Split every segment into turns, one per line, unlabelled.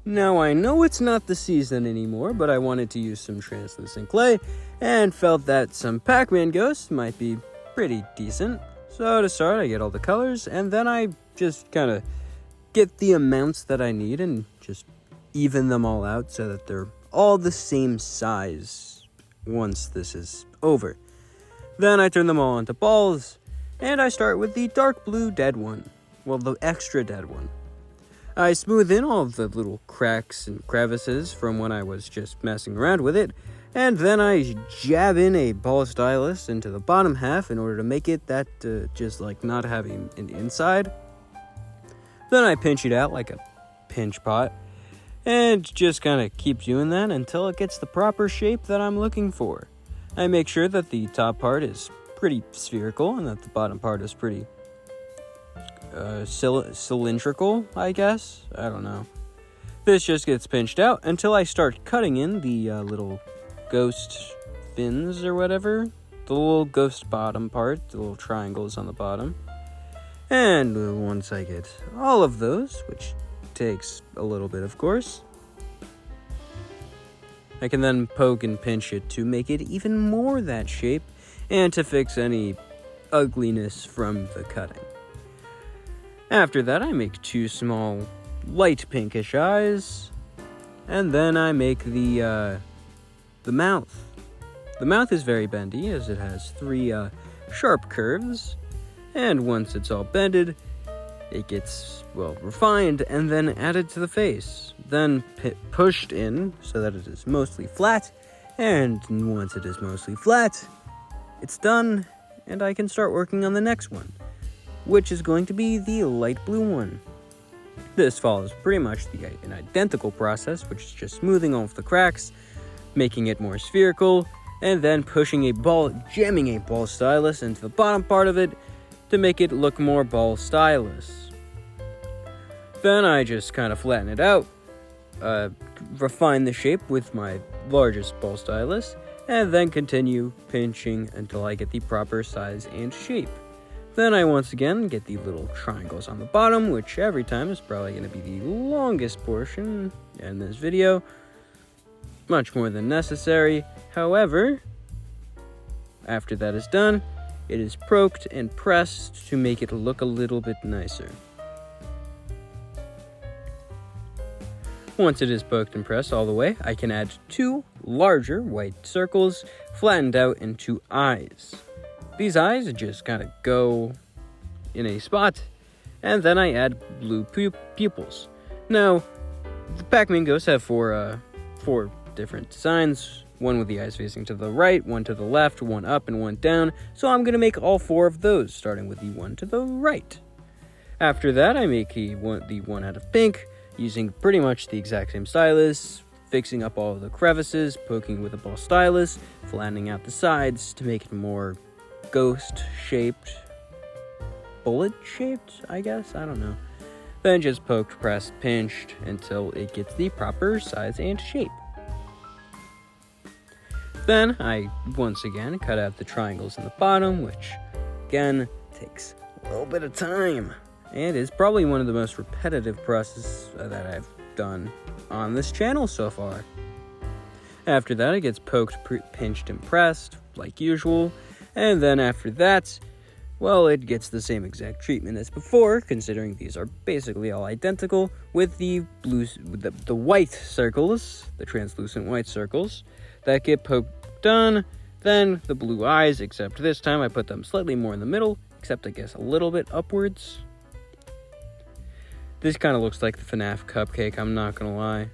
Now I know it's not the season anymore, but I wanted to use some translucent clay and felt that some Pac-Man ghosts might be pretty decent. So to start, I get all the colors and then I just kind of get the amounts that I need and just even them all out so that they're all the same size once this is over. Then I turn them all into balls, and I start with the dark blue dead one. Well, the extra dead one. I smooth in all of the little cracks and crevices from when I was just messing around with it, and then I jab in a ball stylus into the bottom half in order to make it that just like not having an inside. Then I pinch it out like a pinch pot, and just kind of keep doing that until it gets the proper shape that I'm looking for. I make sure that the top part is pretty spherical and that the bottom part is pretty cylindrical, I guess. I don't know. This just gets pinched out until I start cutting in the little ghost fins or whatever. The little ghost bottom part, the little triangles on the bottom. And once I get all of those, which takes a little bit of course, I can then poke and pinch it to make it even more that shape and to fix any ugliness from the cutting. After that, I make two small light pinkish eyes, and then I make the mouth. The mouth is very bendy as it has three sharp curves, and once it's all bended, it gets, well, refined and then added to the face. Then pushed in so that it is mostly flat, and once it is mostly flat, it's done, and I can start working on the next one, which is going to be the light blue one. This follows pretty much an identical process, which is just smoothing off the cracks, making it more spherical, and then jamming a ball stylus into the bottom part of it to make it look more ball stylus. Then I just kind of flatten it out, refine the shape with my largest ball stylus, and then continue pinching until I get the proper size and shape. Then I once again get the little triangles on the bottom, which every time is probably going to be the longest portion in this video. Much more than necessary. However, after that is done, it is poked and pressed to make it look a little bit nicer. Once it is poked and pressed all the way, I can add two larger white circles flattened out into eyes. These eyes just kind of go in a spot, and then I add blue pupils. Now, the Pac-Man ghosts have four different designs. One with the eyes facing to the right, one to the left, one up, and one down. So I'm going to make all four of those, starting with the one to the right. After that, I make the one out of pink, using pretty much the exact same stylus, fixing up all of the crevices, poking with a ball stylus, flattening out the sides to make it more ghost-shaped, bullet-shaped, I guess? I don't know. Then just poked, pressed, pinched until it gets the proper size and shape. Then I once again cut out the triangles in the bottom, which again takes a little bit of time and is probably one of the most repetitive processes that I've done on this channel so far. After that, it gets poked, pinched, and pressed like usual, and then after that, well, it gets the same exact treatment as before, considering these are basically all identical, with the white circles, the translucent white circles, that get poked done, then the blue eyes, except this time I put them slightly more in the middle, except I guess a little bit upwards. This kind of looks like the FNAF cupcake, I'm not gonna lie.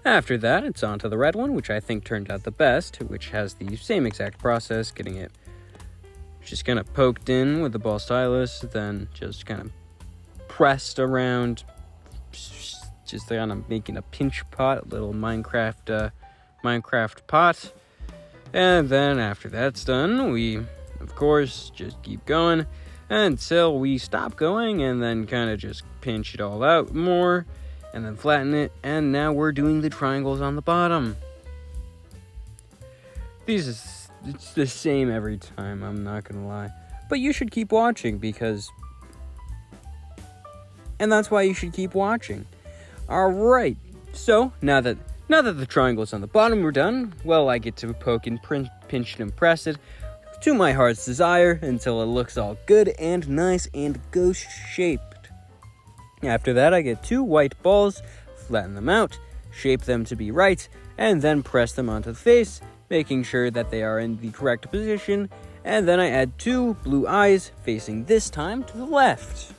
After that, it's on to the red one, which I think turned out the best, which has the same exact process, getting it just kind of poked in with the ball stylus, then just kind of pressed around, just kind of making a pinch pot, a little Minecraft pot. And then after that's done, we, of course, just keep going until we stop going and then kind of just pinch it all out more and then flatten it. And now we're doing the triangles on the bottom. It's the same every time, I'm not gonna lie. But you should keep watching because and that's why you should keep watching. Alright, so now that the triangles on the bottom are done, well, I get to poke and pinch and press it to my heart's desire until it looks all good and nice and ghost-shaped. After that, I get 2 white balls, flatten them out, shape them to be right, and then press them onto the face, making sure that they are in the correct position, and then I add 2 blue eyes, facing this time to the left.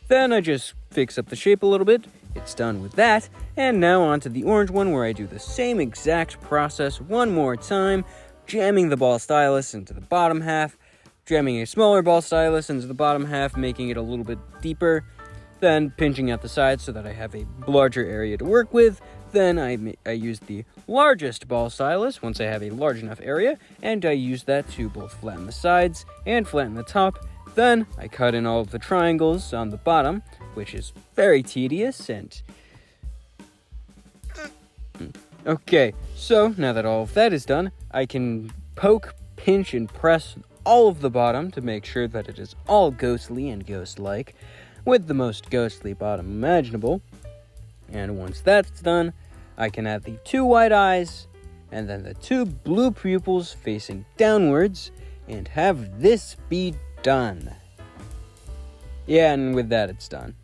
Then I just fix up the shape a little bit. It's done with that, and now onto the orange one where I do the same exact process one more time, jamming the ball stylus into the bottom half, jamming a smaller ball stylus into the bottom half, making it a little bit deeper, then pinching out the sides so that I have a larger area to work with. Then I use the largest ball stylus once I have a large enough area, and I use that to both flatten the sides and flatten the top. Then I cut in all of the triangles on the bottom, which is very tedious and... Okay, so now that all of that is done, I can poke, pinch, and press all of the bottom to make sure that it is all ghostly and ghost-like, with the most ghostly bottom imaginable. And once that's done, I can add the 2 white eyes, and then the 2 blue pupils facing downwards, and have this be done. Yeah, and with that, it's done.